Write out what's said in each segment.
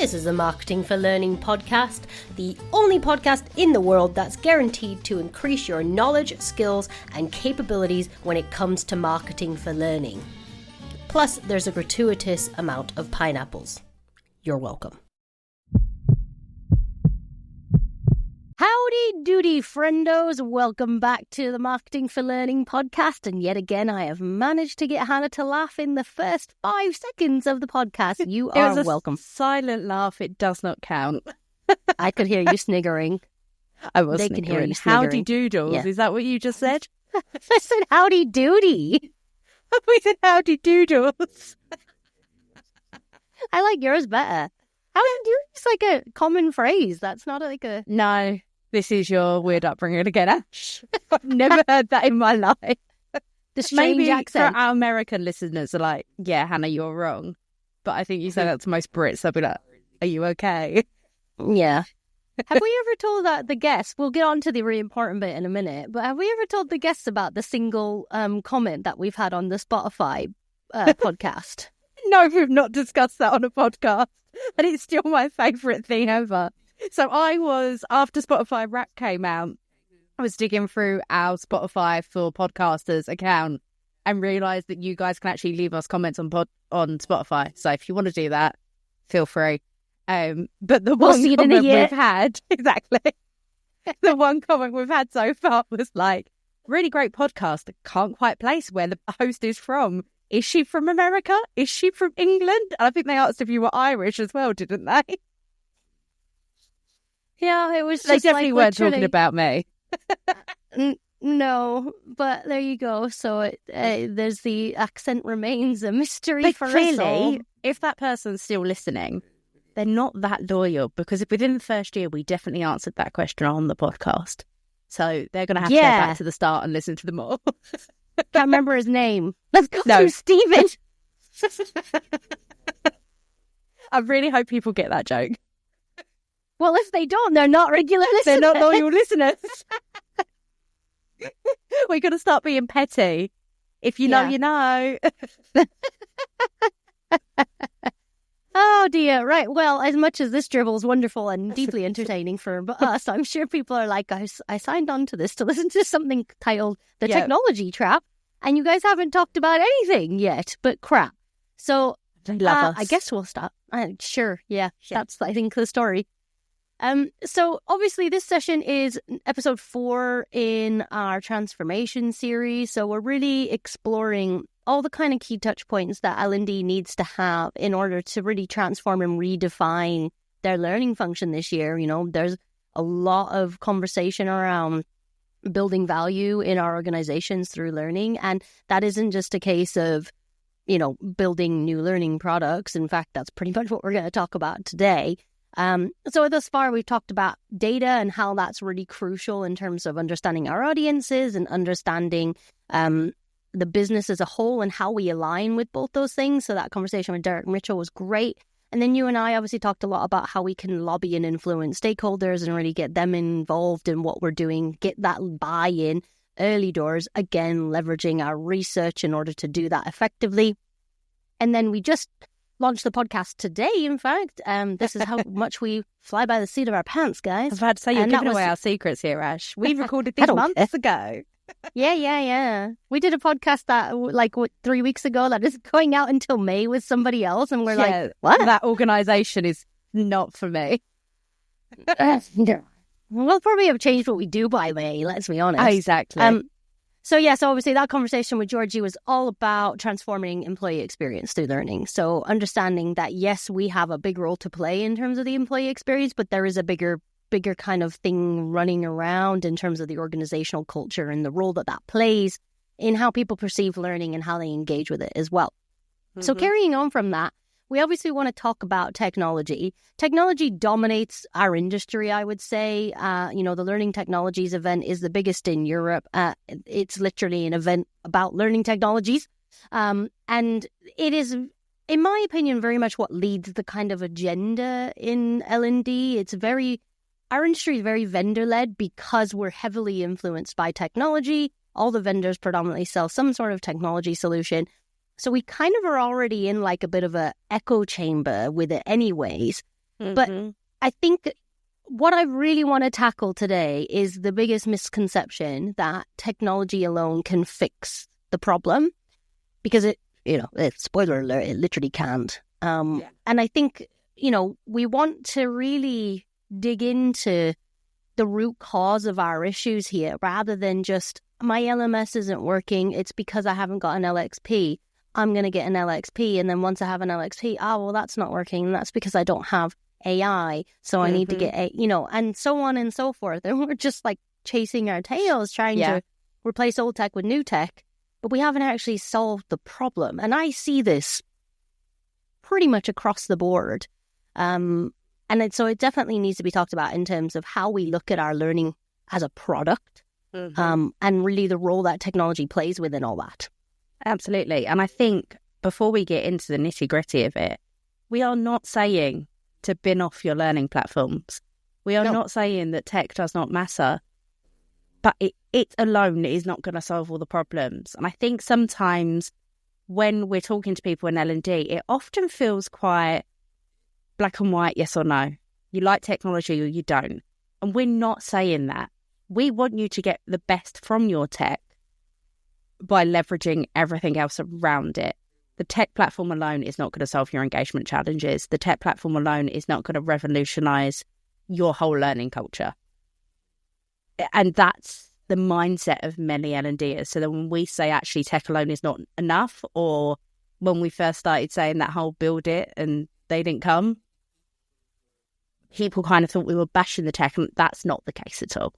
This is a Marketing for Learning podcast, the only podcast in the world that's guaranteed to increase your knowledge, skills, and capabilities when it comes to marketing for learning. Plus, there's a gratuitous amount of pineapples. You're welcome. Howdy doody, friendos. Welcome back to the Marketing for Learning podcast. And yet again, I have managed to get Hannah to laugh in the first 5 seconds of the podcast. You are welcome. It was a silent laugh. It does not count. I could hear you sniggering. I was They sniggering. can hear you sniggering. Howdy doodles. Yeah. Is that what you just said? I said howdy doody. We said howdy doodles. I like yours better. Howdy doody is like a common phrase. That's not like a... No, this is your weird upbringing again, Ash. I've never heard that in my life. The strange Maybe accent. for our American listeners are like, yeah, Hannah, you're wrong. But I think you say that to most Brits. They'll be like, are you okay? Yeah. Have we ever told the guests, we'll get on to the really important bit in a minute, but have we ever told the guests about the single comment that we've had on the Spotify podcast? No, we've not discussed that on a podcast. And it's still my favourite thing ever. So I was, after Spotify Wrapped came out, I was digging through our Spotify for Podcasters account and realised that you guys can actually leave us comments on Spotify. So if you want to do that, feel free. But the one comment we've had, exactly, the one comment we've had so far was like, really great podcast. Can't quite place where the host is from. Is she from America? Is she from England? And I think they asked if you were Irish as well, didn't they? Yeah, it was just They definitely like, weren't talking about me. No, but there you go. So there's the accent remains a mystery But for us all. clearly, if that person's still listening, they're not that loyal, because within the first year, we definitely answered that question on the podcast. So they're going to have to go back to the start and listen to them all. Can't remember his name. Let's go No. through Stephen. I really hope people get that joke. Well, if they don't, they're not regular listeners. They're not loyal listeners. We're going to start being petty. If you know, Yeah. you know. Oh dear, right. Well, as much as this dribble is wonderful and deeply entertaining for us, I'm sure people are like, I signed on to this to listen to something titled The Technology Trap, and you guys haven't talked about anything yet but crap. So They love us. I guess we'll stop. Sure, yeah, that's, I think, the story. So obviously this session is episode 4 in our transformation series. So we're really exploring all the kind of key touch points that L&D needs to have in order to really transform and redefine their learning function this year. You know, there's a lot of conversation around building value in our organizations through learning. And that isn't just a case of, you know, building new learning products. In fact, that's pretty much what we're going to talk about today. So thus far, we've talked about data and how that's really crucial in terms of understanding our audiences and understanding the business as a whole and how we align with both those things. So that conversation with Derek Mitchell was great. And then you and I obviously talked a lot about how we can lobby and influence stakeholders and really get them involved in what we're doing, get that buy-in early doors, again, leveraging our research in order to do that effectively. And then we just launched the podcast today, in fact. This is how much we fly by the seat of our pants, guys. I was about to say, you're giving away our secrets here, Ash. We recorded these months ago. Yeah. We did a podcast that, 3 weeks ago that is going out until May with somebody else. And we're like, what? That organisation is not for me. We'll probably have changed what we do by May, let's be honest. Exactly. So obviously that conversation with Georgie was all about transforming employee experience through learning. So understanding that, yes, we have a big role to play in terms of the employee experience, but there is a bigger kind of thing running around in terms of the organizational culture and the role that plays in how people perceive learning and how they engage with it as well. Mm-hmm. So carrying on from that, we obviously want to talk about technology. Technology dominates our industry, I would say. The Learning Technologies event is the biggest in Europe. It's literally an event about learning technologies. And it is, in my opinion, very much what leads the kind of agenda in L&D. Our industry is very vendor-led because we're heavily influenced by technology. All the vendors predominantly sell some sort of technology solution. So we kind of are already in like a bit of a echo chamber with it anyways. But I think what I really want to tackle today is the biggest misconception that technology alone can fix the problem, because spoiler alert, it literally can't. And I think, we want to really dig into the root cause of our issues here, rather than just, my LMS isn't working, it's because I haven't got an LXP. I'm going to get an LXP, and then once I have an LXP, well, that's not working, and that's because I don't have AI, so I need to get and so on and so forth. And we're just like chasing our tails, trying to replace old tech with new tech, but we haven't actually solved the problem. And I see this pretty much across the board. So it definitely needs to be talked about in terms of how we look at our learning as a product, and really the role that technology plays within all that. Absolutely. And I think before we get into the nitty-gritty of it, we are not saying to bin off your learning platforms. We are not saying that tech does not matter, but it alone is not going to solve all the problems. And I think sometimes when we're talking to people in L&D, it often feels quite black and white, yes or no. You like technology or you don't. And we're not saying that. We want you to get the best from your tech by leveraging everything else around it. The tech platform alone is not going to solve your engagement challenges. The tech platform alone is not going to revolutionize your whole learning culture. And that's the mindset of many L&Ders. So that when we say actually tech alone is not enough, or when we first started saying that whole build it and they didn't come, people kind of thought we were bashing the tech, and that's not the case at all.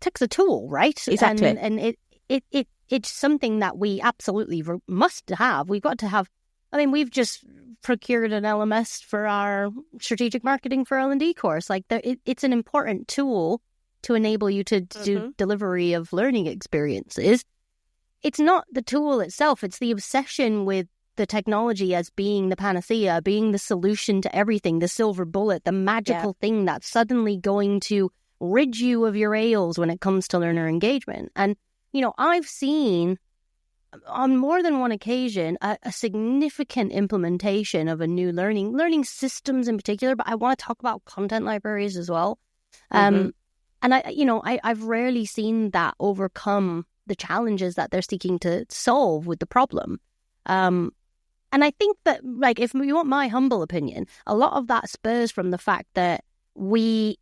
Tech's a tool, right? Exactly. And it's something that we absolutely must have. We've got to have. I mean, we've just procured an LMS for our strategic marketing for L&D course. Like, it's an important tool to enable you to do delivery of learning experiences. It's not the tool itself. It's the obsession with the technology as being the panacea, being the solution to everything, the silver bullet, the magical thing that's suddenly going to rid you of your ails when it comes to learner engagement. And I've seen on more than one occasion a significant implementation of a new learning systems in particular, but I want to talk about content libraries as well. And I've rarely seen that overcome the challenges that they're seeking to solve with the problem. And I think that, like, if you want my humble opinion, a lot of that spurs from the fact that we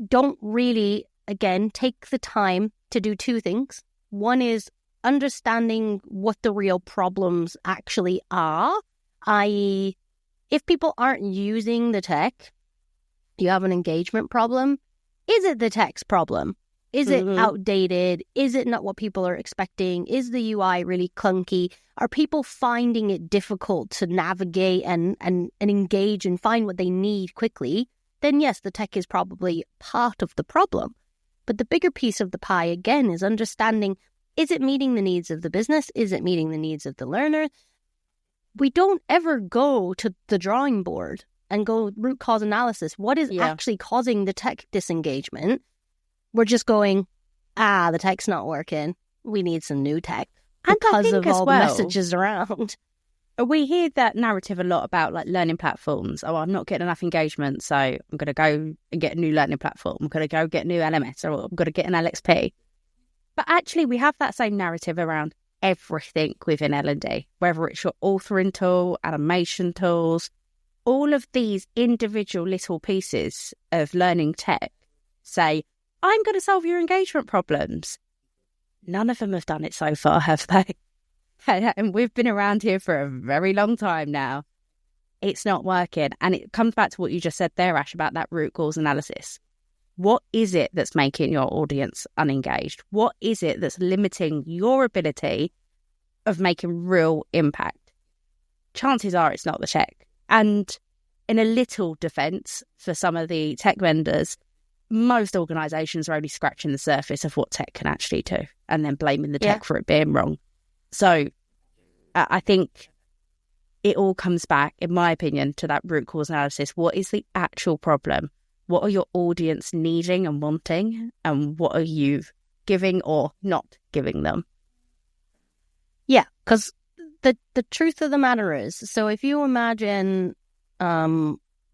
don't really, again, take the time to do two things. One is understanding what the real problems actually are, i.e., if people aren't using the tech, you have an engagement problem. Is it the tech's problem? Is it outdated? Is it not what people are expecting? Is the UI really clunky? Are people finding it difficult to navigate and engage and find what they need quickly? Then yes, the tech is probably part of the problem. But the bigger piece of the pie, again, is understanding, is it meeting the needs of the business? Is it meeting the needs of the learner? We don't ever go to the drawing board and go root cause analysis. What is actually causing the tech disengagement? We're just going, the tech's not working. We need some new tech because of all the messages around. We hear that narrative a lot about, like, learning platforms. Oh, I'm not getting enough engagement, so I'm going to go and get a new learning platform. I'm going to go get a new LMS, or I'm going to get an LXP. But actually, we have that same narrative around everything within L&D, whether it's your authoring tool, animation tools, all of these individual little pieces of learning tech say, I'm going to solve your engagement problems. None of them have done it so far, have they? And we've been around here for a very long time now. It's not working. And it comes back to what you just said there, Ash, about that root cause analysis. What is it that's making your audience unengaged? What is it that's limiting your ability of making real impact? Chances are it's not the tech. And in a little defence for some of the tech vendors, most organisations are only scratching the surface of what tech can actually do and then blaming the tech for it being wrong. So I think it all comes back, in my opinion, to that root cause analysis. What is the actual problem? What are your audience needing and wanting? And what are you giving or not giving them? Yeah, because the truth of the matter is, so if you imagine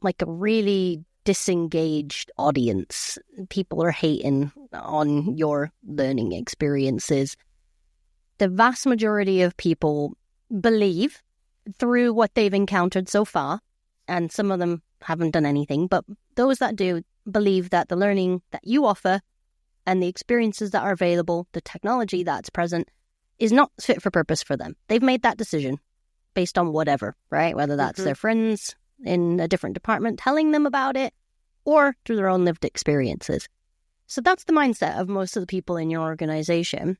like a really disengaged audience. People are hating on your learning experiences. The vast majority of people believe through what they've encountered so far, and some of them haven't done anything, but those that do believe that the learning that you offer and the experiences that are available, the technology that's present, is not fit for purpose for them. They've made that decision based on whatever, right? Whether that's their friends in a different department telling them about it or through their own lived experiences. So that's the mindset of most of the people in your organization.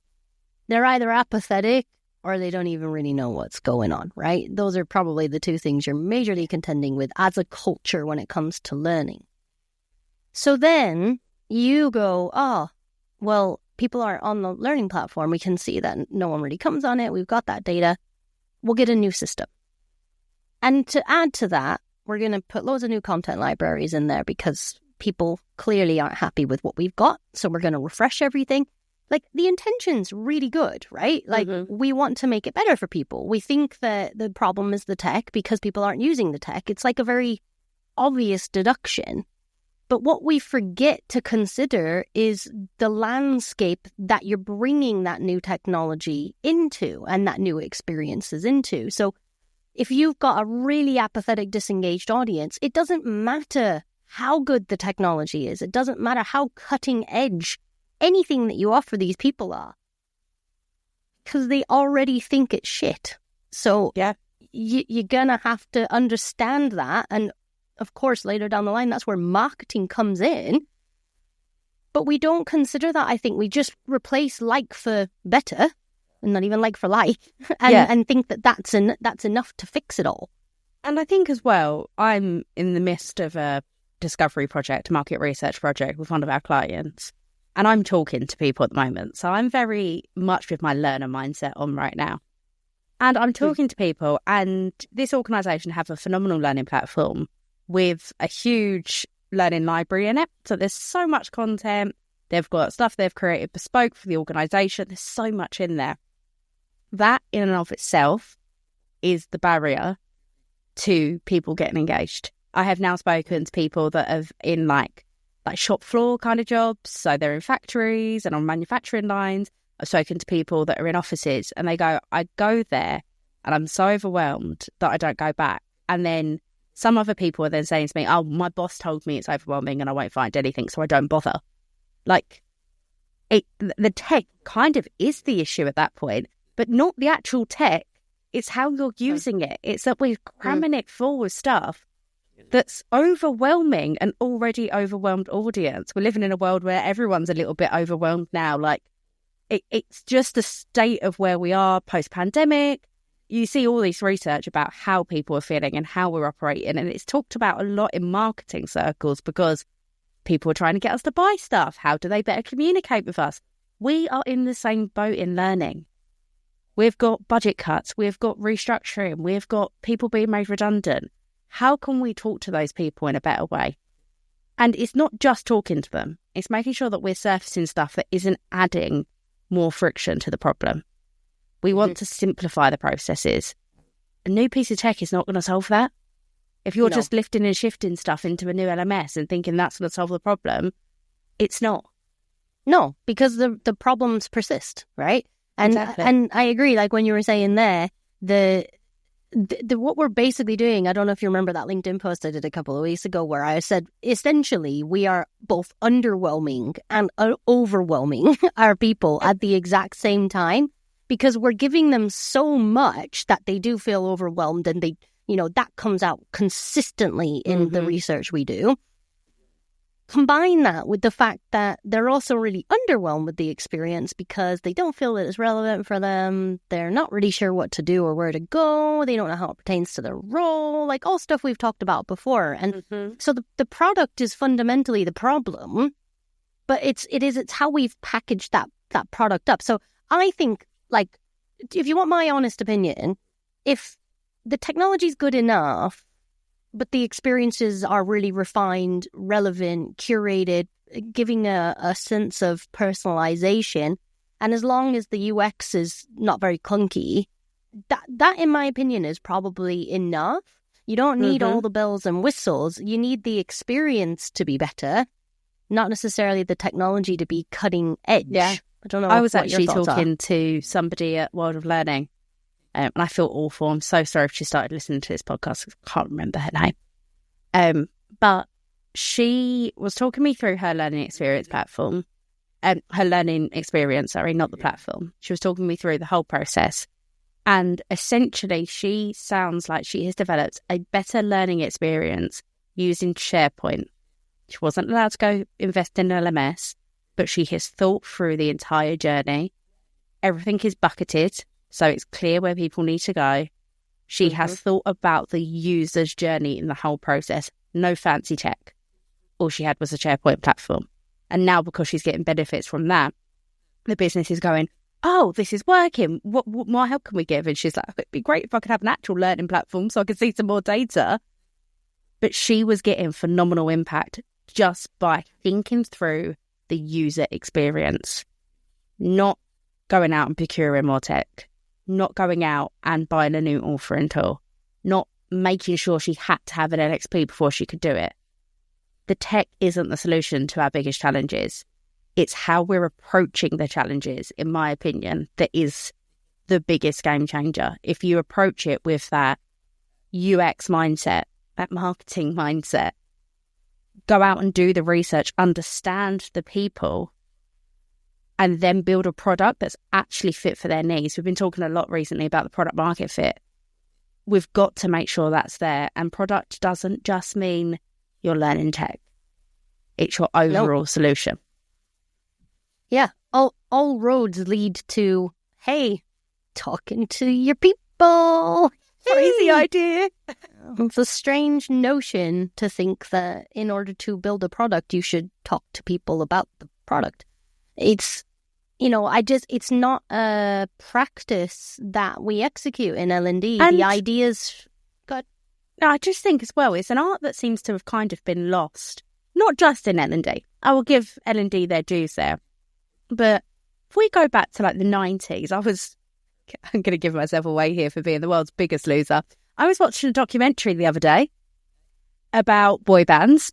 They're either apathetic or they don't even really know what's going on, right? Those are probably the two things you're majorly contending with as a culture when it comes to learning. So then you go, oh, well, people are on the learning platform. We can see that no one really comes on it. We've got that data. We'll get a new system. And to add to that, we're going to put loads of new content libraries in there because people clearly aren't happy with what we've got. So we're going to refresh everything. Like, the intention's really good, right? Like, we want to make it better for people. We think that the problem is the tech because people aren't using the tech. It's like a very obvious deduction. But what we forget to consider is the landscape that you're bringing that new technology into and that new experiences into. So if you've got a really apathetic, disengaged audience, it doesn't matter how good the technology is. It doesn't matter how cutting edge anything that you offer these people are, because they already think it's shit. So you're going to have to understand that. And of course, later down the line, that's where marketing comes in. But we don't consider that. I think we just replace like for better, and not even like for like, and think that that's enough to fix it all. And I think as well, I'm in the midst of a discovery project, a market research project with one of our clients. And I'm talking to people at the moment. So I'm very much with my learner mindset on right now. And I'm talking to people, and this organisation have a phenomenal learning platform with a huge learning library in it. So there's so much content. They've got stuff they've created bespoke for the organisation. There's so much in there. That in and of itself is the barrier to people getting engaged. I have now spoken to people that have in like shop floor kind of jobs. So they're in factories and on manufacturing lines. I've spoken to people that are in offices, and they go, I go there and I'm so overwhelmed that I don't go back. And then some other people are then saying to me, oh, my boss told me it's overwhelming and I won't find anything, so I don't bother. Like, the tech kind of is the issue at that point, but not the actual tech. It's how you're using it. It's that we're cramming it full with stuff that's overwhelming an already overwhelmed audience. We're living in a world where everyone's a little bit overwhelmed now. Like, it's just the state of where we are post-pandemic. You see all this research about how people are feeling and how we're operating, and it's talked about a lot in marketing circles because people are trying to get us to buy stuff. How do they better communicate with us? We are in the same boat in learning. We've got budget cuts. We've got restructuring. We've got people being made redundant. How can we talk to those people in a better way? And it's not just talking to them. It's making sure that we're surfacing stuff that isn't adding more friction to the problem. We want to simplify the processes. A new piece of tech is not going to solve that. If you're just lifting and shifting stuff into a new LMS and thinking that's going to solve the problem, it's not. No, because the problems persist, right? And Exactly. And I agree, like when you were saying there, the what we're basically doing, I don't know if you remember that LinkedIn post I did a couple of weeks ago where I said, essentially, we are both underwhelming and overwhelming our people at the exact same time, because we're giving them so much that they do feel overwhelmed, and they, that comes out consistently in the research we do. Combine that with the fact that they're also really underwhelmed with the experience because they don't feel that it's relevant for them. They're not really sure what to do or where to go. They don't know how it pertains to their role, like all stuff we've talked about before. And so the product is fundamentally the problem, but it's how we've packaged that product up. So I think, like, if you want my honest opinion, if the technology's good enough, but the experiences are really refined, relevant, curated, giving a sense of personalization, and as long as the UX is not very clunky, that in my opinion is probably enough. You don't need all the bells and whistles. You need the experience to be better, not necessarily the technology to be cutting edge. Yeah. I don't know. I was what actually your thoughts talking to somebody at World of Learning, and I feel awful. I'm so sorry if she started listening to this podcast. I can't remember her name. But she was talking me through her learning experience platform, her learning experience, sorry, not the platform. She was talking me through the whole process. And essentially, she sounds like she has developed a better learning experience using SharePoint. She wasn't allowed to go invest in LMS, but she has thought through the entire journey. Everything is bucketed, so it's clear where people need to go. She has thought about the user's journey in the whole process. No fancy tech. All she had was a SharePoint platform. And now, because she's getting benefits from that, the business is going, oh, this is working. What more help can we give? And she's like, it'd be great if I could have an actual learning platform so I could see some more data. But she was getting phenomenal impact just by thinking through the user experience, not going out and procuring more tech, not going out and buying a new authoring tool, not making sure she had to have an LXP before she could do it. The tech isn't the solution to our biggest challenges. It's how we're approaching the challenges, in my opinion, that is the biggest game changer. If you approach it with that UX mindset, that marketing mindset, go out and do the research, understand the people, and then build a product that's actually fit for their needs. We've been talking a lot recently about the product market fit. We've got to make sure that's there. And product doesn't just mean your learning tech. It's your overall solution. Yeah. All roads lead to, hey, talking to your people. Crazy idea. It's a strange notion to think that in order to build a product, you should talk to people about the product. It's, it's not a practice that we execute in L&D. The ideas got... I just think as well, it's an art that seems to have kind of been lost, not just in L&D. I will give L&D their dues there. But if we go back to like the 90s, I'm going to give myself away here for being the world's biggest loser. I was watching a documentary the other day about boy bands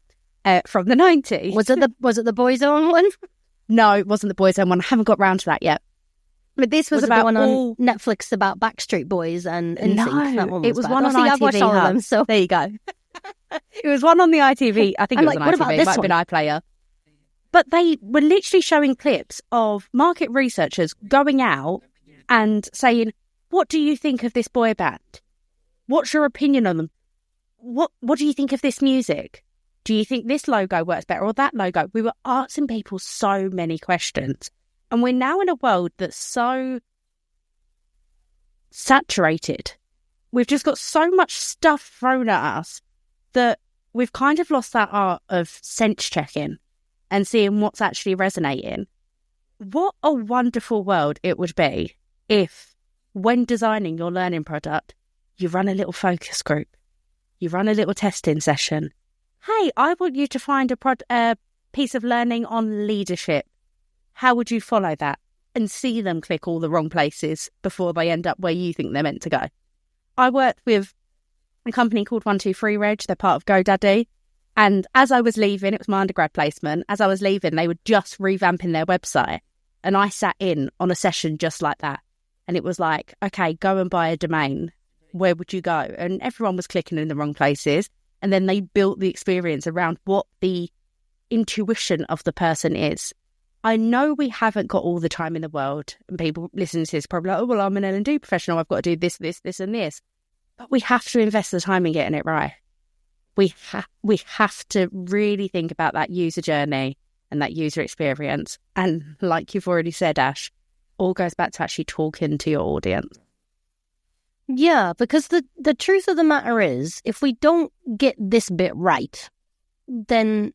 from the 90s. Was it the Boyzone one? No, it wasn't the Boyzone one. I haven't got round to that yet. But this was about the one on Netflix about Backstreet Boys and NSYNC. No, that one it was bad. one on ITV. I've watched all of them, so there you go. It was one on the ITV. I think it was on ITV. It might have been iPlayer. But they were literally showing clips of market researchers going out and saying, what do you think of this boy band? What's your opinion on them? What do you think of this music? Do you think this logo works better or that logo? We were asking people so many questions. And we're now in a world that's so saturated. We've just got so much stuff thrown at us that we've kind of lost that art of sense checking and seeing what's actually resonating. What a wonderful world it would be if, when designing your learning product, you run a little focus group, you run a little testing session. Hey, I want you to find a piece of learning on leadership. How would you follow that? And see them click all the wrong places before they end up where you think they're meant to go. I worked with a company called 123 Reg. They're part of GoDaddy. And as I was leaving, it was my undergrad placement. As I was leaving, they were just revamping their website. And I sat in on a session just like that. And it was like, okay, go and buy a domain. Where would you go? And everyone was clicking in the wrong places. And then they built the experience around what the intuition of the person is. I know we haven't got all the time in the world. And people listening to this probably like, oh, well, I'm an L&D professional. I've got to do this, this, this and this. But we have to invest the time in getting it right. We have to really think about that user journey and that user experience. And like you've already said, Ash, all goes back to actually talking to your audience. Yeah, because the truth of the matter is, if we don't get this bit right, then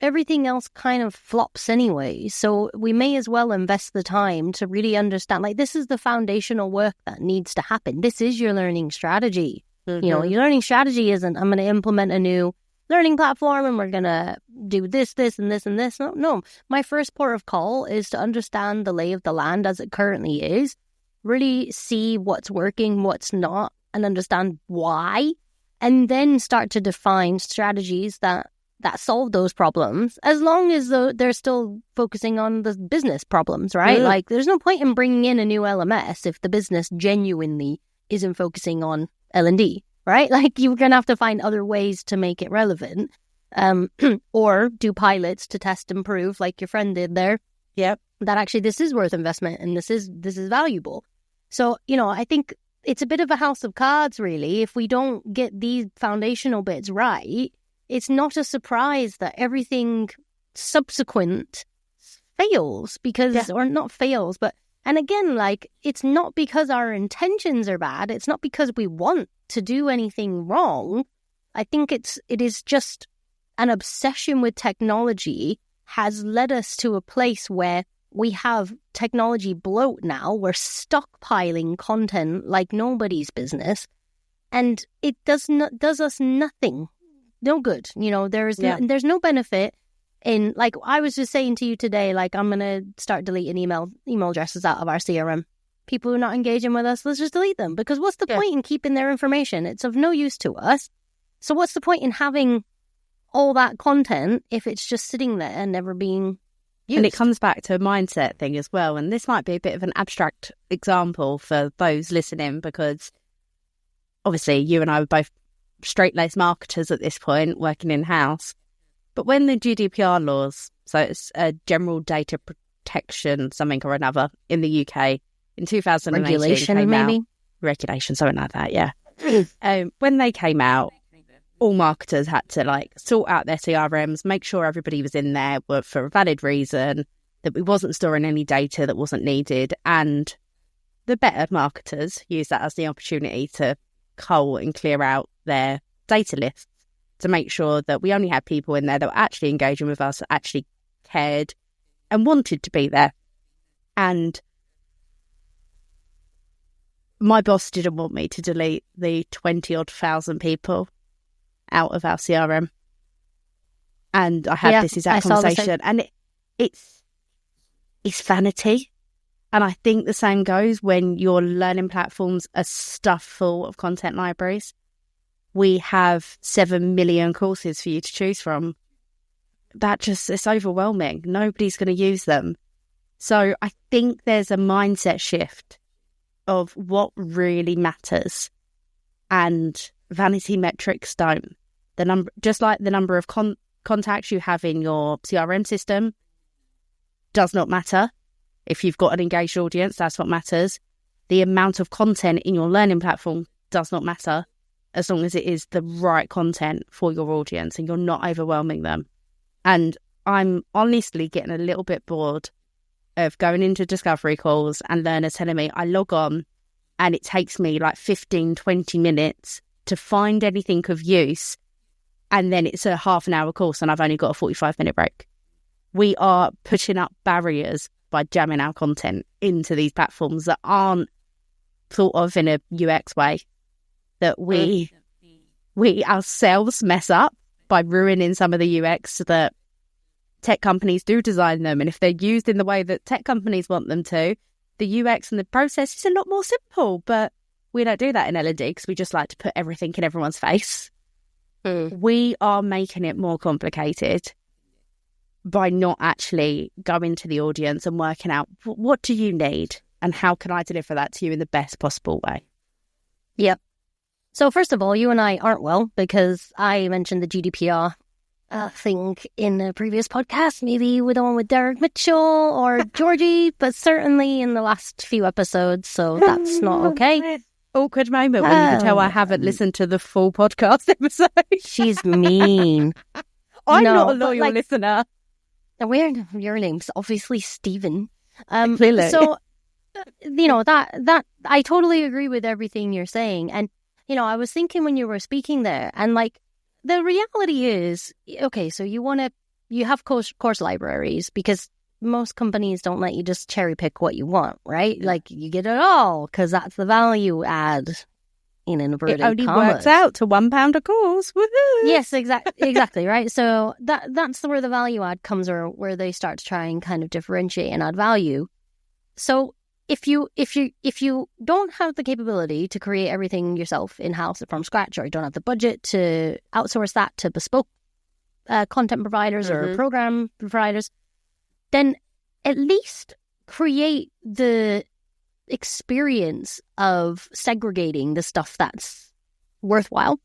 everything else kind of flops anyway. So we may as well invest the time to really understand, like, this is the foundational work that needs to happen. This is your learning strategy. Mm-hmm. Your learning strategy isn't, I'm going to implement a new learning platform and we're going to do this, this, and this, and this. No. My first port of call is to understand the lay of the land as it currently is, really see what's working, what's not, and understand why, and then start to define strategies that solve those problems, as long as they're still focusing on the business problems, right? Mm. Like, there's no point in bringing in a new LMS if the business genuinely isn't focusing on L&D, right? Like, you're going to have to find other ways to make it relevant, or do pilots to test and prove, like your friend did there. Yep. That actually this is worth investment and this is valuable. So, I think it's a bit of a house of cards, really. If we don't get these foundational bits right, it's not a surprise that everything subsequent fails or not fails, but, and again, like, it's not because our intentions are bad. It's not because we want to do anything wrong. I think it is just an obsession with technology has led us to a place where we have technology bloat now. We're stockpiling content like nobody's business, and it does us nothing. No good. There's no benefit in, like, I was just saying to you today, like, I'm going to start deleting email addresses out of our CRM. People who are not engaging with us, let's just delete them, because what's the point in keeping their information? It's of no use to us. So what's the point in having all that content if it's just sitting there and never being used? And it comes back to a mindset thing as well. And this might be a bit of an abstract example for those listening, because obviously you and I were both straight-laced marketers at this point, working in-house. But when the GDPR laws, so it's a general data protection something or another in the UK in 2018 regulation, came maybe? out. Regulation, something like that, yeah. When they came out, all marketers had to, like, sort out their CRMs, make sure everybody was in there for a valid reason, that we wasn't storing any data that wasn't needed. And the better marketers use that as the opportunity to cull and clear out their data lists to make sure that we only had people in there that were actually engaging with us, actually cared and wanted to be there. And my boss didn't want me to delete the 20-odd thousand people out of our CRM. And I had this exact conversation, and it's vanity. And I think the same goes when your learning platforms are stuffed full of content libraries. We have 7 million courses for you to choose from. It's overwhelming. Nobody's going to use them. So I think there's a mindset shift of what really matters, and vanity metrics don't. Just like the number of contacts you have in your CRM system does not matter. If you've got an engaged audience, that's what matters. The amount of content in your learning platform does not matter, as long as it is the right content for your audience and you're not overwhelming them. And I'm honestly getting a little bit bored of going into discovery calls and learners telling me I log on and it takes me like 15, 20 minutes to find anything of use, and then it's a half an hour course and I've only got a 45-minute break. We are putting up barriers by jamming our content into these platforms that aren't thought of in a UX way, that we ourselves mess up by ruining some of the UX that tech companies do design them. And if they're used in the way that tech companies want them to, the UX and the process is a lot more simple. But we don't do that in L&D because we just like to put everything in everyone's face. We are making it more complicated by not actually going to the audience and working out what do you need and how can I deliver that to you in the best possible way. Yep. So first of all, you and I aren't well, because I mentioned the GDPR thing in a previous podcast, maybe with the one with Derek Mitchell or Georgie, but certainly in the last few episodes, so that's not okay. Awkward moment when you can tell I haven't listened to the full podcast episode. She's mean. I'm not a loyal listener. Your name's obviously Stephen. Clearly. So, that I totally agree with everything you're saying. And, I was thinking when you were speaking there, and like, the reality is, okay, so you have course libraries, because most companies don't let you just cherry pick what you want, right? Like, you get it all, because that's the value add in inverted commas. It only works out to £1 a course. Woohoo! Yes, exactly, right? So that's where the value add comes, or where they start to try and kind of differentiate and add value. So if you don't have the capability to create everything yourself in-house from scratch, or you don't have the budget to outsource that to bespoke content providers or program providers, then at least create the experience of segregating the stuff that's worthwhile.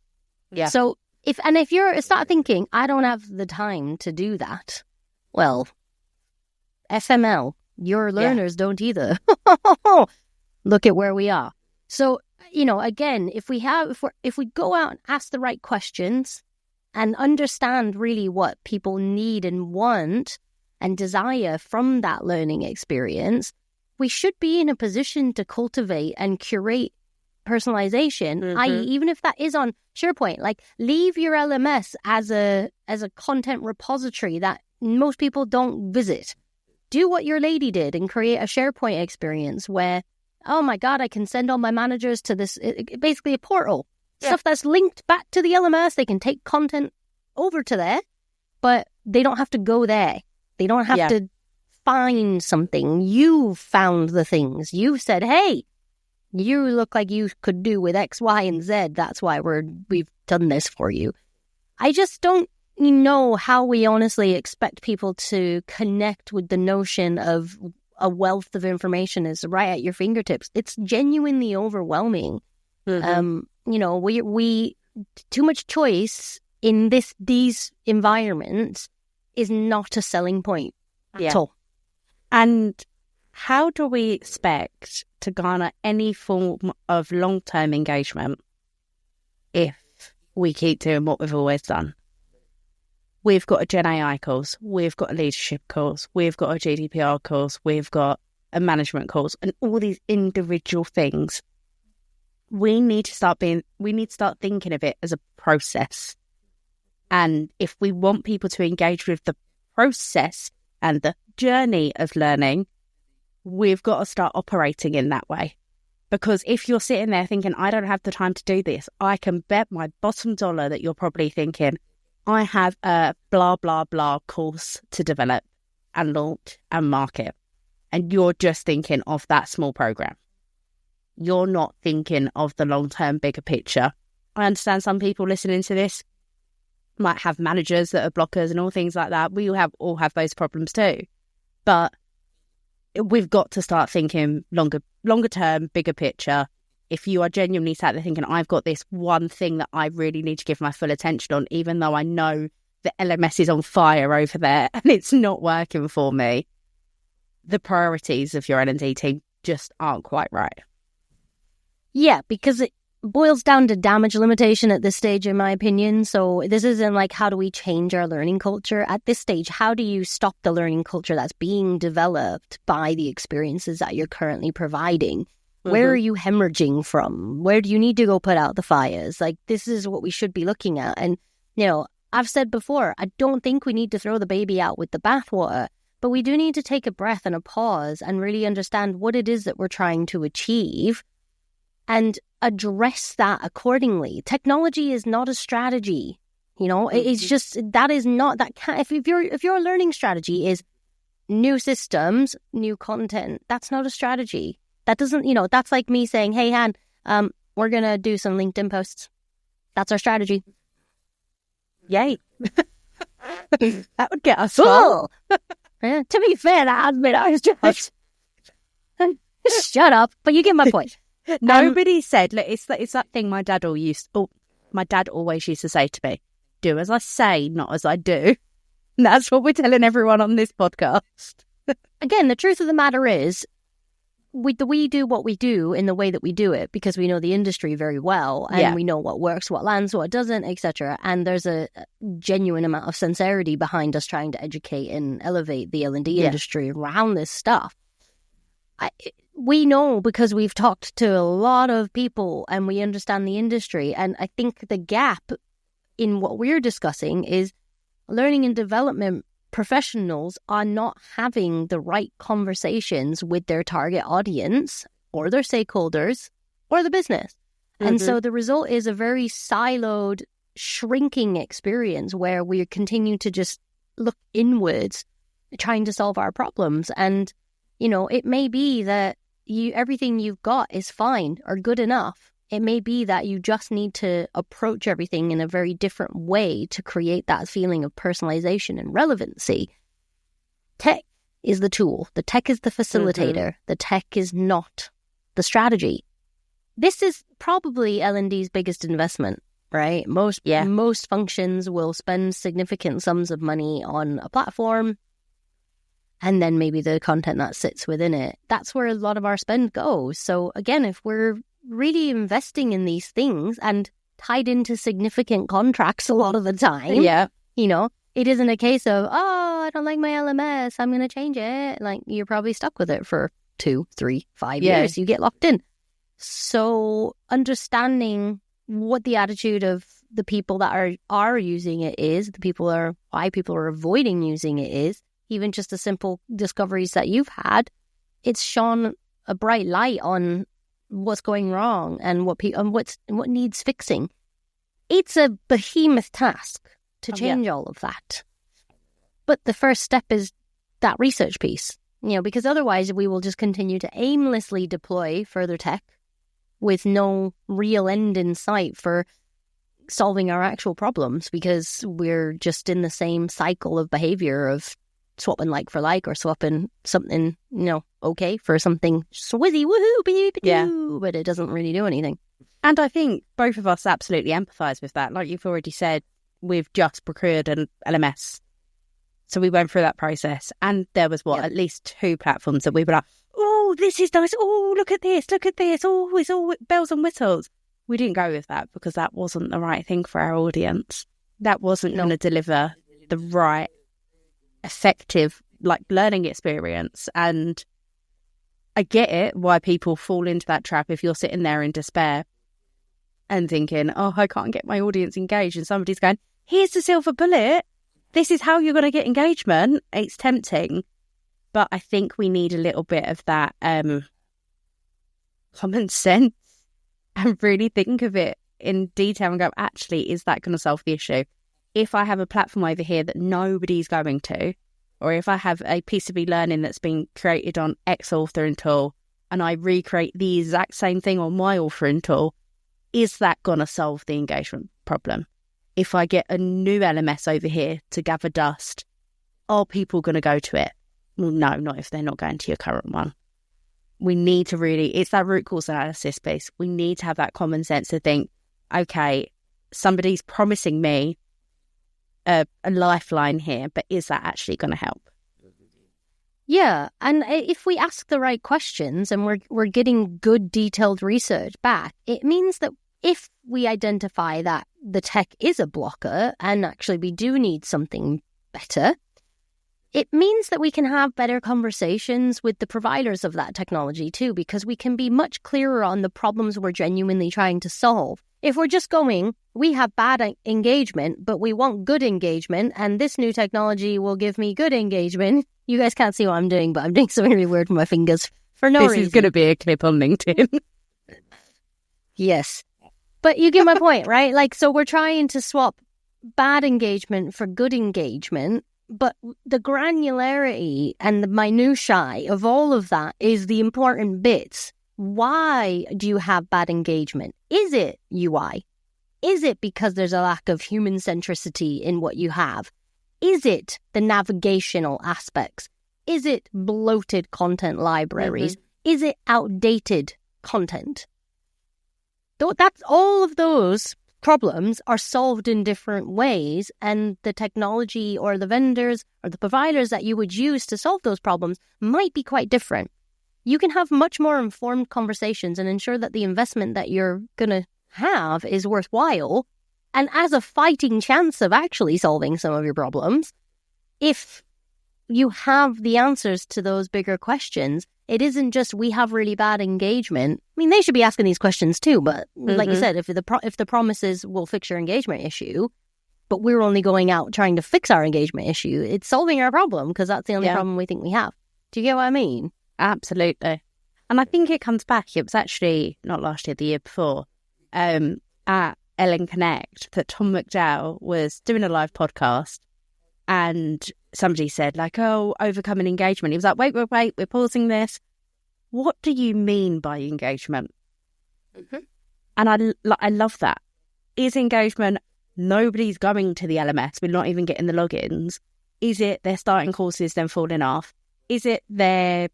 Yeah. So if you start thinking, I don't have the time to do that, well, FML, your learners don't either. Look at where we are. So, again, if we go out and ask the right questions and understand really what people need and want and desire from that learning experience, we should be in a position to cultivate and curate personalization, i.e., even if that is on SharePoint, like leave your LMS as a content repository that most people don't visit. Do what your lady did and create a SharePoint experience where, oh my God, I can send all my managers to this, basically a portal. Yeah. Stuff that's linked back to the LMS. They can take content over to there, but they don't have to go there. They don't have to find something. You found the things. You said, hey, you look like you could do with X, Y, and Z. That's why we've done this for you. I just don't know how we honestly expect people to connect with the notion of a wealth of information is right at your fingertips. It's genuinely overwhelming. We too much choice in these environments is not a selling point at all. And how do we expect to garner any form of long-term engagement if we keep doing what we've always done? We've got a Gen AI course, we've got a leadership course, we've got a GDPR course, we've got a management course, and all these individual things. We need to start thinking of it as a process. And if we want people to engage with the process and the journey of learning, we've got to start operating in that way. Because if you're sitting there thinking, I don't have the time to do this, I can bet my bottom dollar that you're probably thinking, I have a blah, blah, blah course to develop and launch and market. And you're just thinking of that small program. You're not thinking of the long-term bigger picture. I understand some people listening to this might have managers that are blockers and all things like that. We all have those problems too. But we've got to start thinking longer term, bigger picture. If you are genuinely sat there thinking, I've got this one thing that I really need to give my full attention on, even though I know the LMS is on fire over there and it's not working for me, the priorities of your L&D team just aren't quite right. Yeah, because it boils down to damage limitation at this stage, in my opinion. So this isn't like, how do we change our learning culture? At this stage, how do you stop the learning culture that's being developed by the experiences that you're currently providing? Where are you hemorrhaging from? Where do you need to go put out the fires? Like, this is what we should be looking at. And, I've said before, I don't think we need to throw the baby out with the bathwater, but we do need to take a breath and a pause and really understand what it is that we're trying to achieve and address that accordingly. Technology is not a strategy. It's just, that is not, that can't, if your learning strategy is new systems, new content, that's not a strategy. That doesn't, that's like me saying, hey, Han, we're going to do some LinkedIn posts. That's our strategy. Yay. That would get us cool. Yeah, to be fair, that has been our strategy. Shut up. But you get my point. Nobody said, look, it's that thing my dad always used to say to me, do as I say, not as I do. And that's what we're telling everyone on this podcast. Again, the truth of the matter is, we do what we do in the way that we do it because we know the industry very well and we know what works, what lands, what doesn't, etc. And there's a genuine amount of sincerity behind us trying to educate and elevate the L&D industry around this stuff. We know because we've talked to a lot of people and we understand the industry. And I think the gap in what we're discussing is learning and development professionals are not having the right conversations with their target audience or their stakeholders or the business. And so the result is a very siloed, shrinking experience where we continue to just look inwards, trying to solve our problems. And, it may be that, everything you've got is fine or good enough. It may be that you just need to approach everything in a very different way to create that feeling of personalization and relevancy. Tech is the tool. The tech is the facilitator. The tech is not the strategy. This is probably L&D's biggest investment, right? Most functions will spend significant sums of money on a platform, and then maybe the content that sits within it. That's where a lot of our spend goes. So again, if we're really investing in these things and tied into significant contracts a lot of the time, it isn't a case of, oh, I don't like my LMS, I'm going to change it. Like, you're probably stuck with it for 2, 3, 5 years. You get locked in. So understanding what the attitude of the people that are using it is, why people are avoiding using it is, even just the simple discoveries that you've had, it's shone a bright light on what's going wrong and what needs fixing. It's a behemoth task to change all of that. But the first step is that research piece, because otherwise we will just continue to aimlessly deploy further tech with no real end in sight for solving our actual problems, because we're just in the same cycle of behavior of swapping like for like, or swapping something, okay for something swizzy, woohoo, but it doesn't really do anything. And I think both of us absolutely empathise with that. Like you've already said, we've just procured an LMS. So we went through that process, and there was at least 2 platforms that we were like, oh, this is nice. Oh, look at this. Oh, it's all bells and whistles. We didn't go with that because that wasn't the right thing for our audience. That wasn't going to deliver the right, effective, learning experience. And I get it why people fall into that trap if you're sitting there in despair and thinking, oh, I can't get my audience engaged. And somebody's going, here's the silver bullet. This is how you're going to get engagement. It's tempting. But I think we need a little bit of that common sense and really think of it in detail and go, actually, is that going to solve the issue? If I have a platform over here that nobody's going to, or if I have a piece of e-learning that's been created on X authoring tool and I recreate the exact same thing on my authoring tool, is that going to solve the engagement problem? If I get a new LMS over here to gather dust, are people going to go to it? Well, no, not if they're not going to your current one. We need to really, it's that root cause analysis piece. We need to have that common sense to think, okay, somebody's promising me a lifeline here, but is that actually going to help? Yeah, and if we ask the right questions and we're getting good detailed research back, it means that if we identify that the tech is a blocker and actually we do need something better, it means that we can have better conversations with the providers of that technology too, because we can be much clearer on the problems we're genuinely trying to solve. If we're just going, we have bad engagement, but we want good engagement, and this new technology will give me good engagement. You guys can't see what I'm doing, but I'm doing something really weird with my fingers for no reason. This is going to be a clip on LinkedIn. Yes. But you get my point, right? So we're trying to swap bad engagement for good engagement, but the granularity and the minutiae of all of that is the important bits. Why do you have bad engagement? Is it UI? Is it because there's a lack of human centricity in what you have? Is it the navigational aspects? Is it bloated content libraries? Is it outdated content? That's all of those problems are solved in different ways, and the technology or the vendors or the providers that you would use to solve those problems might be quite different. You can have much more informed conversations and ensure that the investment that you're going to have is worthwhile and has a fighting chance of actually solving some of your problems. If you have the answers to those bigger questions, it isn't just we have really bad engagement. I mean, they should be asking these questions too, but like you said, if the promise is we'll fix your engagement issue, but we're only going out trying to fix our engagement issue, it's solving our problem because that's the only problem we think we have. Do you get what I mean? Absolutely. And I think it comes back. It was actually not last year, the year before, at Ellen Connect, that Tom McDowell was doing a live podcast, and somebody said, overcoming engagement. He was like, wait, we're pausing this. what do you mean by engagement? Mm-hmm. And I love that. Is engagement nobody's going to the LMS, we're not even getting the logins? Is it they're starting courses then falling off? Is it they're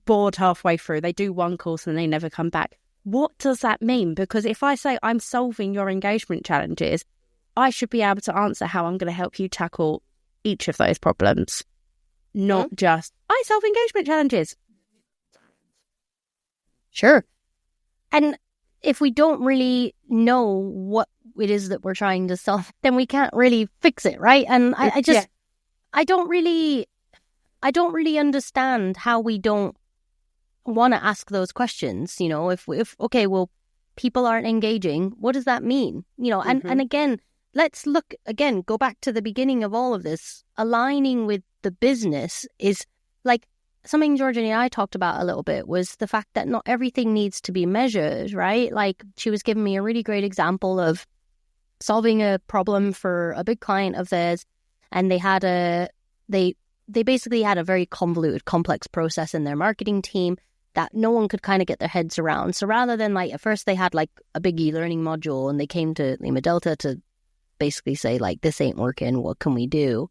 bored halfway through, they do one course and they never come back? What does that mean? Because if I say I'm solving your engagement challenges, I should be able to answer how I'm going to help you tackle each of those problems, not just, I solve engagement challenges. Sure. And if we don't really know what it is that we're trying to solve, then we can't really fix it, right? And I don't really understand how we don't want to ask those questions. You know, if okay, well, people aren't engaging, what does that mean? You know, and again, let's go back to the beginning of all of this. Aligning with the business is like something Georgia and I talked about a little bit, was the fact that not everything needs to be measured, right? Like she was giving me a really great example of solving a problem for a big client of theirs, and they had they basically had a very convoluted, complex process in their marketing team that no one could kind of get their heads around. So rather than like, at first they had like a big e-learning module, and they came to Lima Delta to basically say like, this ain't working, what can we do?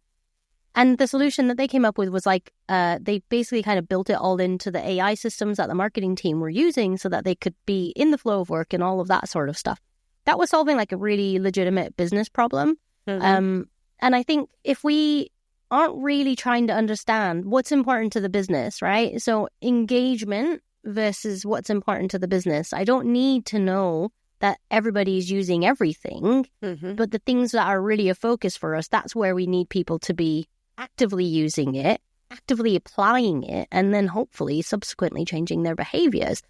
And the solution that they came up with was like, they basically kind of built it all into the AI systems that the marketing team were using so that they could be in the flow of work and all of that sort of stuff. That was solving like a really legitimate business problem. And I think if we aren't really trying to understand what's important to the business, right? So engagement versus what's important to the business. I don't need to know that everybody's using everything, but the things that are really a focus for us, that's where we need people to be actively using it, actively applying it, and then hopefully subsequently changing their behaviors.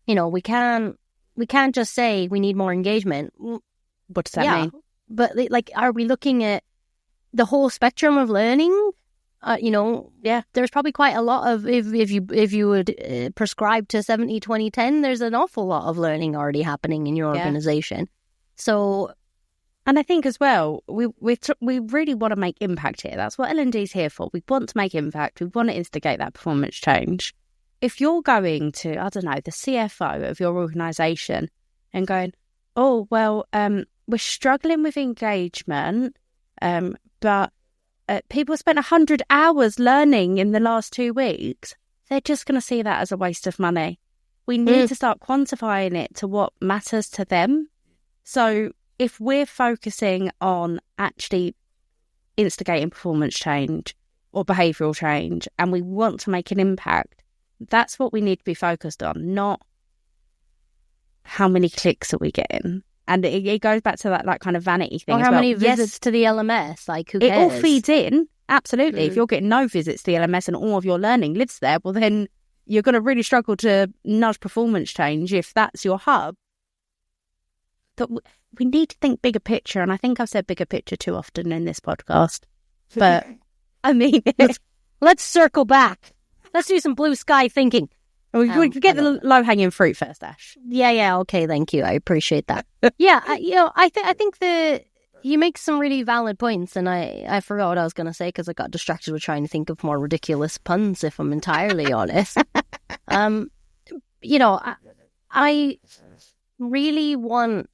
You know, we can't just say we need more engagement. What does that mean? But like, are we looking at the whole spectrum of learning? There's probably quite a lot of, if you would prescribe to 70-20-10, there's an awful lot of learning already happening in your organization. So, and I think as well, we really want to make impact here. That's what L&D is here for. We want to make impact. We want to instigate that performance change. If you're going to, I don't know, the CFO of your organisation and going, oh, well, we're struggling with engagement, but people spent 100 hours learning in the last 2 weeks, they're just going to see that as a waste of money. We need to start quantifying it to what matters to them. So if we're focusing on actually instigating performance change or behavioural change, and we want to make an impact, that's what we need to be focused on, not how many clicks are we getting. And it goes back to that kind of vanity thing. Or how many visits to the LMS, like who cares? It all feeds in, absolutely. If you're getting no visits to the LMS and all of your learning lives there, well then you're going to really struggle to nudge performance change if that's your hub. But we need to think bigger picture, and I think I've said bigger picture too often in this podcast. But, I mean... Let's circle back. Let's do some blue sky thinking. We get the low-hanging fruit first, Ash. Yeah, okay, thank you. I appreciate that. I think that you make some really valid points, and I forgot what I was going to say because I got distracted with trying to think of more ridiculous puns, if I'm entirely honest. I really want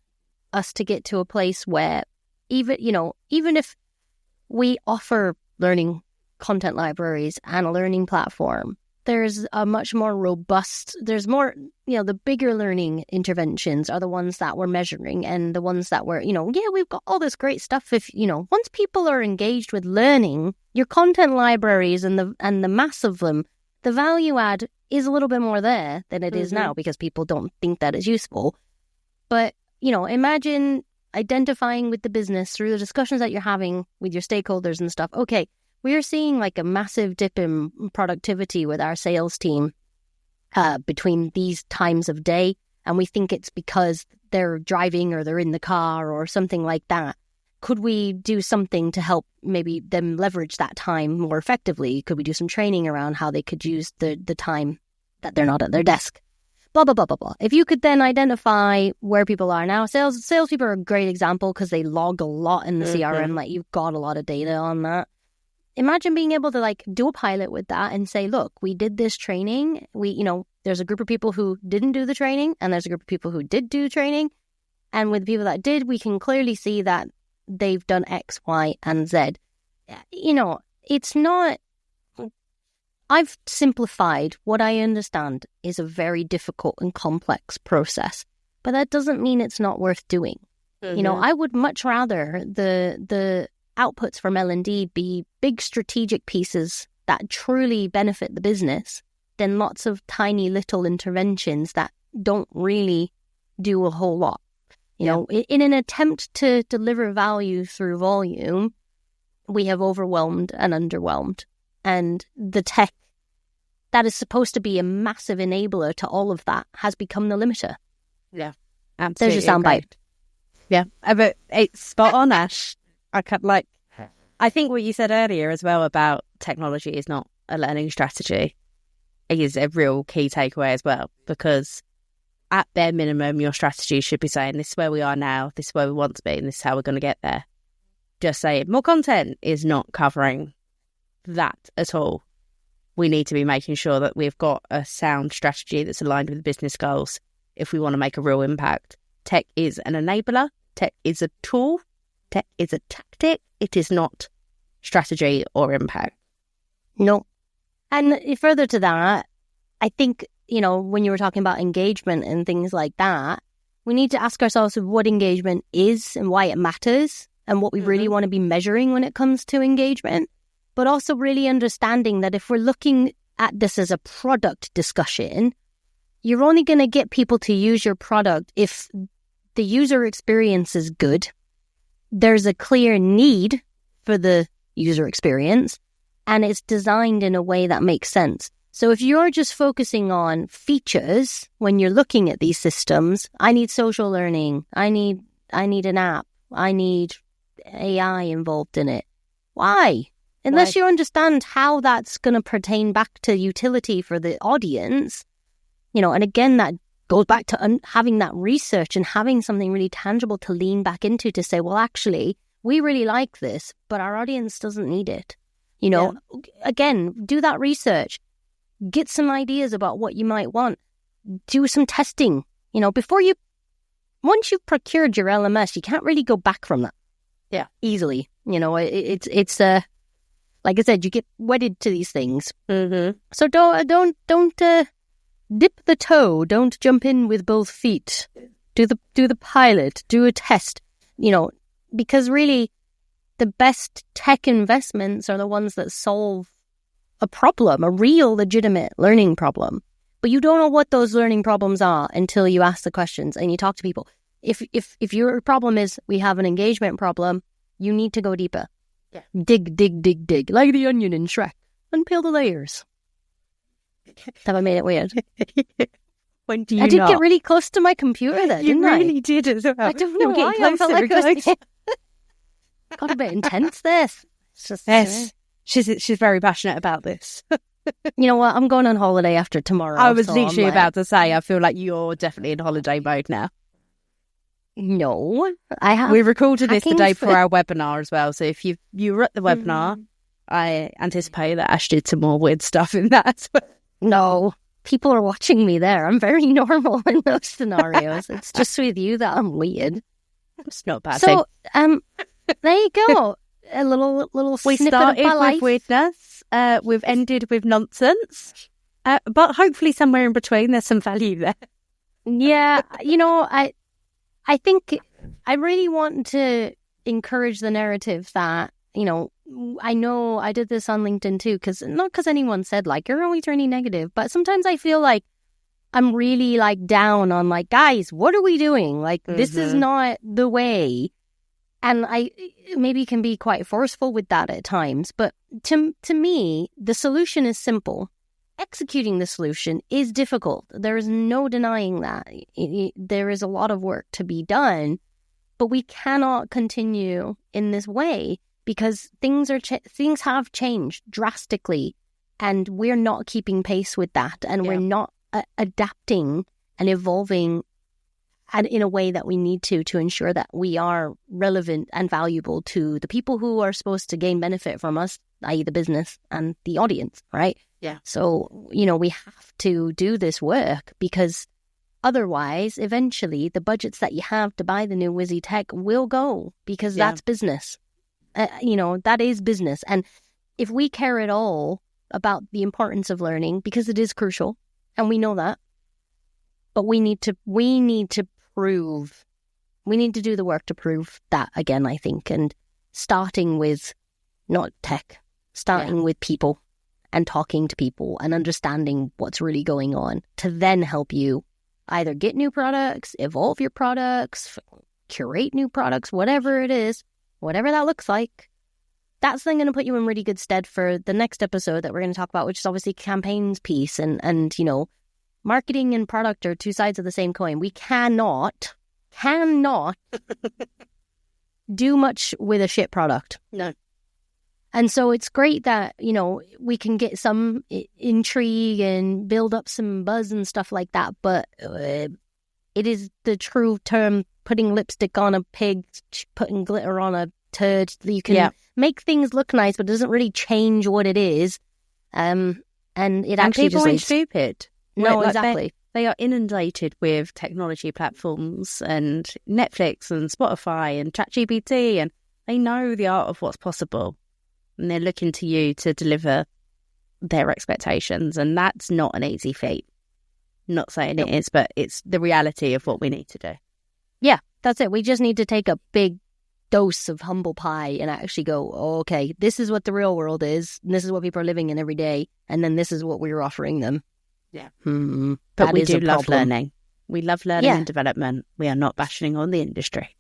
us to get to a place where even if we offer learning content libraries and a learning platform, there's a much more robust, there's more, the bigger learning interventions are the ones that we're measuring, and the ones that we're, we've got all this great stuff. If, once people are engaged with learning, your content libraries and the mass of them, the value add is a little bit more there than it is now, because people don't think that it's useful. But, imagine identifying with the business through the discussions that you're having with your stakeholders and stuff. Okay, we're seeing like a massive dip in productivity with our sales team between these times of day. And we think it's because they're driving or they're in the car or something like that. Could we do something to help maybe them leverage that time more effectively? Could we do some training around how they could use the time that they're not at their desk? Blah, blah, blah, blah, blah. If you could then identify where people are now, salespeople are a great example because they log a lot in the CRM. Like, you've got a lot of data on that. Imagine being able to like do a pilot with that and say, look, we did this training. There's a group of people who didn't do the training, and there's a group of people who did do training. And with the people that did, we can clearly see that they've done X, Y, and Z. It's not... I've simplified what I understand is a very difficult and complex process, but that doesn't mean it's not worth doing. I would much rather the outputs from L&D be big strategic pieces that truly benefit the business than lots of tiny little interventions that don't really do a whole lot. In an attempt to deliver value through volume, we have overwhelmed and underwhelmed. And the tech that is supposed to be a massive enabler to all of that has become the limiter. Yeah, absolutely. There's your soundbite. Yeah, but it's spot on, Ash. I think what you said earlier as well about technology is not a learning strategy is a real key takeaway as well, because at bare minimum, your strategy should be saying, this is where we are now, this is where we want to be, and this is how we're going to get there. Just saying more content is not covering that at all. We need to be making sure that we've got a sound strategy that's aligned with the business goals if we want to make a real impact. Tech is an enabler. Tech is a tool. Tech is a tactic. It is not strategy or impact. No. And further to that, I think, when you were talking about engagement and things like that, we need to ask ourselves what engagement is and why it matters and what we really want to be measuring when it comes to engagement. But also really understanding that if we're looking at this as a product discussion, you're only going to get people to use your product if the user experience is good, there's a clear need for the user experience, and it's designed in a way that makes sense. So if you're just focusing on features when you're looking at these systems, I need social learning, I need an app, I need AI involved in it. Why? Unless you understand how that's going to pertain back to utility for the audience, and again, that goes back to having that research and having something really tangible to lean back into to say, well, actually, we really like this, but our audience doesn't need it. Again, do that research. Get some ideas about what you might want. Do some testing. Once you've procured your LMS, you can't really go back from that. Yeah, easily. It's like I said, you get wedded to these things. Mm-hmm. So don't dip the toe. Don't jump in with both feet. Do the pilot. Do a test. Because really, the best tech investments are the ones that solve a problem, a real, legitimate learning problem. But you don't know what those learning problems are until you ask the questions and you talk to people. If your problem is we have an engagement problem, you need to go deeper. Yeah. Dig, like the onion in Shrek, and peel the layers. Have I made it weird? When do you I did not? get really close to my computer there, didn't I? You really did as well. I don't know why. I felt like I was got a bit intense there. It's just, yes. She's very passionate about this. You know what? I'm going on holiday after tomorrow. I was so literally I'm about to say, I feel like you're definitely in holiday mode now. No, I have. We recorded this the day for before our webinar as well. So if you were at the webinar, I anticipate that Ash did some more weird stuff in that as well. No, people are watching me there. I'm very normal in those scenarios. It's just with you that I'm weird. It's not bad. So, there you go. A little We snippet started of my with life. weirdness. We've ended with nonsense. But hopefully somewhere in between there's some value there. Yeah, I think I really want to encourage the narrative that, I know I did this on LinkedIn too, not because anyone said you're always really negative, but sometimes I feel like I'm really down on guys, what are we doing? This is not the way. And I maybe can be quite forceful with that at times. But to me, the solution is simple. Executing the solution is difficult. There is no denying that. There is a lot of work to be done, but we cannot continue in this way because things have changed drastically, and we're not keeping pace with that, and we're not adapting and evolving and in a way that we need to ensure that we are relevant and valuable to the people who are supposed to gain benefit from us, i.e. the business and the audience, right? Yeah. So, we have to do this work, because otherwise, eventually, the budgets that you have to buy the new Wizzy tech will go, because that's business. That is business. And if we care at all about the importance of learning, because it is crucial, and we know that, but we need to do the work to prove that again, I think, and starting with not tech, starting with people and talking to people and understanding what's really going on to then help you either get new products, evolve your products, curate new products, whatever it is, whatever that looks like. That's then going to put you in really good stead for the next episode that we're going to talk about, which is obviously campaigns piece and marketing and product are two sides of the same coin. We cannot do much with a shit product. No. And so it's great that, we can get some intrigue and build up some buzz and stuff like that. But it is the true term, putting lipstick on a pig, putting glitter on a turd. You can make things look nice, but it doesn't really change what it is. And actually people just ain't stupid. No, exactly. They are inundated with technology platforms and Netflix and Spotify and ChatGPT, and they know the art of what's possible. And they're looking to you to deliver their expectations. And that's not an easy feat. Not saying it is, but it's the reality of what we need to do. Yeah, that's it. We just need to take a big dose of humble pie and actually go, okay, this is what the real world is. And this is what people are living in every day. And then this is what we're offering them. Yeah. But we do love learning. We love learning and development. We are not bashing on the industry.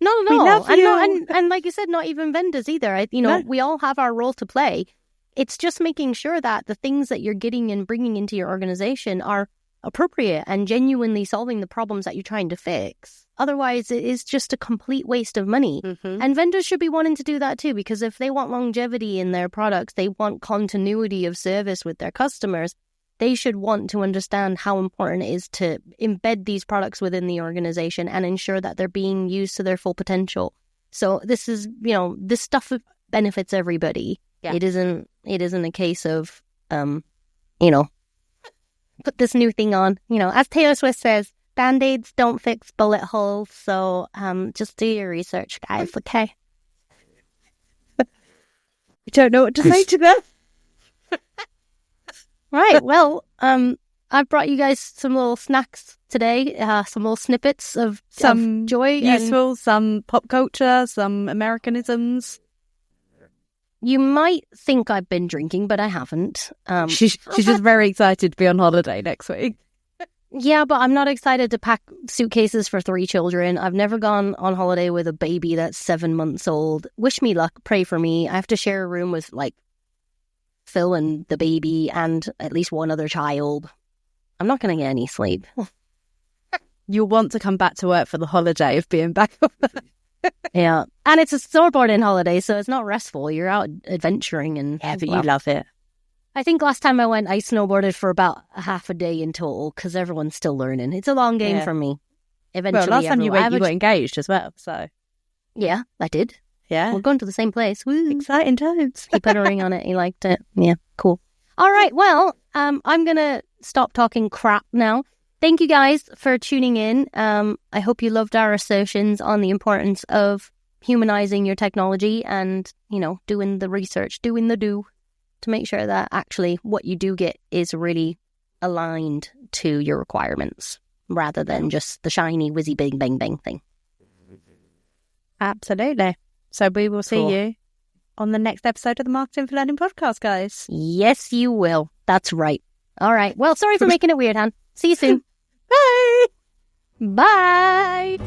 Not at all. We love you. And like you said, not even vendors either. We all have our role to play. It's just making sure that the things that you're getting and bringing into your organization are appropriate and genuinely solving the problems that you're trying to fix. Otherwise, it is just a complete waste of money. Mm-hmm. And vendors should be wanting to do that too, because if they want longevity in their products, they want continuity of service with their customers, they should want to understand how important it is to embed these products within the organization and ensure that they're being used to their full potential. So this is, this stuff benefits everybody. Yeah. It isn't a case of, put this new thing on. As Taylor Swift says, Band-Aids don't fix bullet holes. So just do your research, guys, okay? I don't know what to say to that. Right, well, I've brought you guys some little snacks today, some little snippets of some joy. Useful, some pop culture, some Americanisms. You might think I've been drinking, but I haven't. She's just very excited to be on holiday next week. Yeah, but I'm not excited to pack suitcases for 3 children. I've never gone on holiday with a baby that's 7 months old. Wish me luck, pray for me. I have to share a room with, Phil and the baby and at least one other child. I'm not going to get any sleep. You'll want to come back to work for the holiday of being back. Yeah. And it's a snowboarding holiday, so it's not restful. You're out adventuring and... Yeah, but you love it. I think last time I went, I snowboarded for about a half a day in total because everyone's still learning. It's a long game for me. Eventually, last time you went, you got engaged as well, so... Yeah, I did. Yeah. We're going to the same place. Woo. Exciting times. He put a ring on it. He liked it. Yeah, cool. All right, well, I'm going to stop talking crap now. Thank you guys for tuning in. I hope you loved our assertions on the importance of humanizing your technology and, doing the research, doing the do to make sure that actually what you do get is really aligned to your requirements rather than just the shiny, whizzy, bing, bang, bang thing. Absolutely. So we will see you on the next episode of the Marketing for Learning podcast, guys. Yes, you will. That's right. All right. Well, sorry for making it weird, Han. See you soon. Bye. Bye.